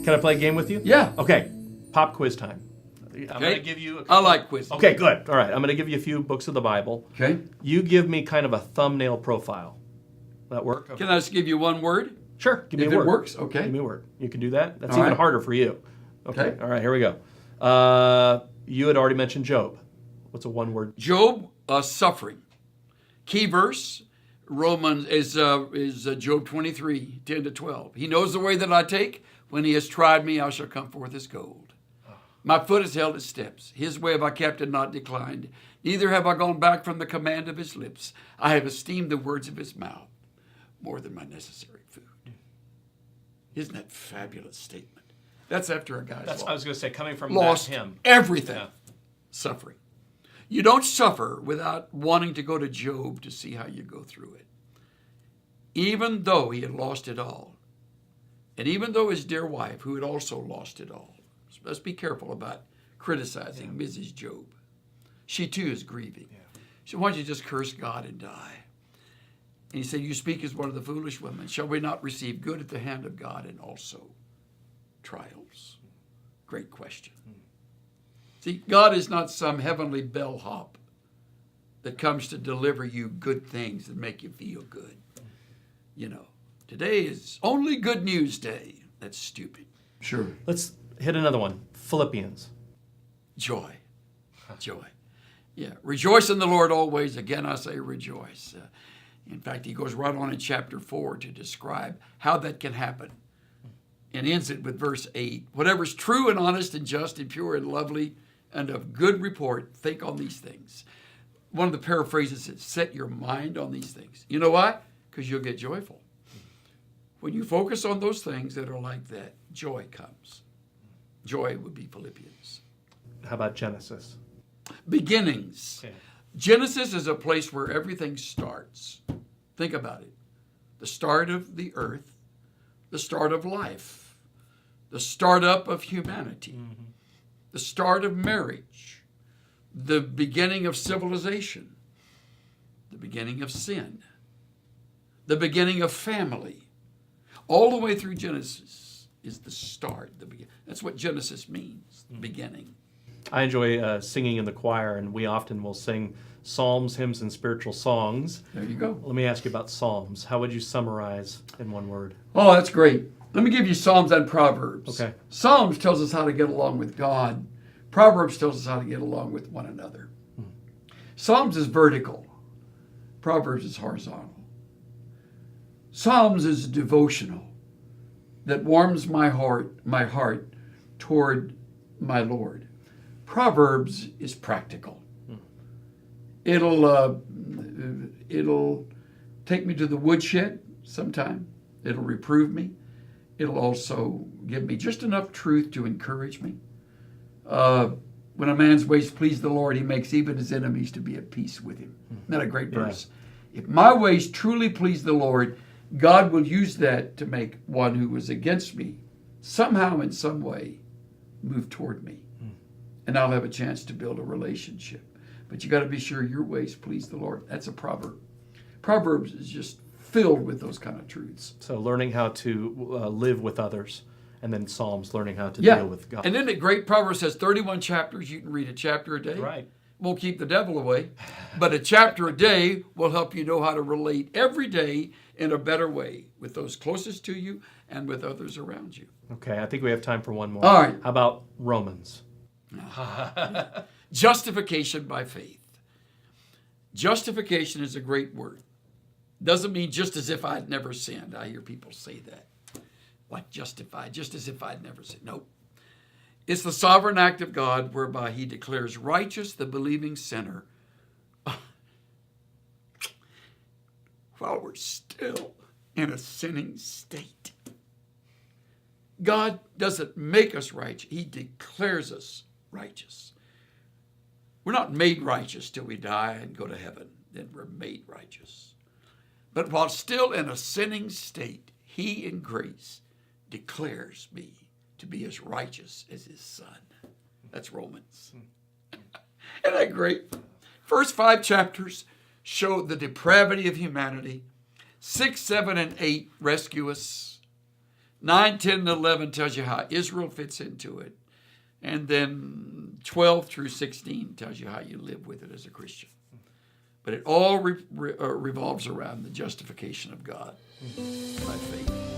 Can I play a game with you? Yeah. Okay. Pop quiz time. I'm going to give you I like quiz. Okay, good. All right. I'm going to give you a few books of the Bible. Okay. You give me kind of a thumbnail profile. That work? Okay. Can I just give you one word? Sure. Give me If a word. it works, okay. Give me a word. You can do that? That's All even right. harder for you. Okay. All right, here we go. You had already mentioned Job. What's a one word? Job, suffering. Key verse, Romans is Job 23, 10 to 12. He knows the way that I take. When he has tried me, I shall come forth as gold. My foot has held its steps. His way have I kept and not declined. Neither have I gone back from the command of his lips. I have esteemed the words of his mouth more than my necessary food. Isn't that a fabulous statement? That's after a guy's I was going to say, coming from lost that hymn. everything. Yeah. Suffering. You don't suffer without wanting to go to Job to see how you go through it. Even though he had lost it all, and even though his dear wife, who had also lost it all, so let's be careful about criticizing Mrs. Job. She too is grieving. Yeah. So why don't you just curse God and die? And he said, you speak as one of the foolish women. Shall we not receive good at the hand of God and also trials? Great question. See, God is not some heavenly bellhop that comes to deliver you good things that make you feel good. You know, today is only good news day. That's stupid. Sure. Let's hit another one. Philippians. Joy. Joy. Yeah. Rejoice in the Lord always. Again, I say rejoice. In fact, he goes right on in chapter 4 to describe how that can happen. And ends it with verse 8. Whatever's true and honest and just and pure and lovely and of good report, think on these things. One of the paraphrases is, set your mind on these things. You know why? Because you'll get joyful. When you focus on those things that are like that, joy comes. Joy would be Philippians. How about Genesis? Beginnings. Okay. Genesis is a place where everything starts. Think about it. The start of the earth, the start of life, the startup of humanity, the start of marriage, the beginning of civilization, the beginning of sin, the beginning of family. All the way through Genesis is the start. That's what Genesis means, the beginning. I enjoy singing in the choir, and we often will sing psalms, hymns, and spiritual songs. There you go. Let me ask you about psalms. How would you summarize in one word? Oh, that's great. Let me give you Psalms and Proverbs. Okay. Psalms tells us how to get along with God. Proverbs tells us how to get along with one another. Psalms is vertical. Proverbs is horizontal. Psalms is devotional that warms my heart toward my Lord. Proverbs is practical. It'll take me to the woodshed sometime. It'll reprove me. It'll also give me just enough truth to encourage me. When a man's ways please the Lord, he makes even his enemies to be at peace with him. Isn't that a great verse? Yeah. If my ways truly please the Lord, God will use that to make one who was against me somehow in some way move toward me. And I'll have a chance to build a relationship. But you got to be sure your ways please the Lord. That's a proverb. Proverbs is just filled with those kind of truths. So learning how to live with others, and then Psalms, learning how to deal with God. And then the great Proverbs has 31 chapters. You can read a chapter a day. Right. Won't keep the devil away. But a chapter a day will help you know how to relate every day in a better way with those closest to you and with others around you. Okay, I think we have time for one more. All right. How about Romans? Justification by faith. Justification is a great word. Doesn't mean just as if I'd never sinned. I hear people say that. Like justified, just as if I'd never sinned. Nope. It's the sovereign act of God whereby he declares righteous the believing sinner while we're still in a sinning state. God doesn't make us righteous. He declares us righteous. We're not made righteous till we die and go to heaven. Then we're made righteous. But while still in a sinning state, he in grace declares me to be as righteous as his son. That's Romans. Isn't that great? First 5 chapters show the depravity of humanity. 6, 7, and 8 rescue us. 9, 10, and 11 tells you how Israel fits into it. And then 12 through 16 tells you how you live with it as a Christian. But it all revolves around the justification of God by faith.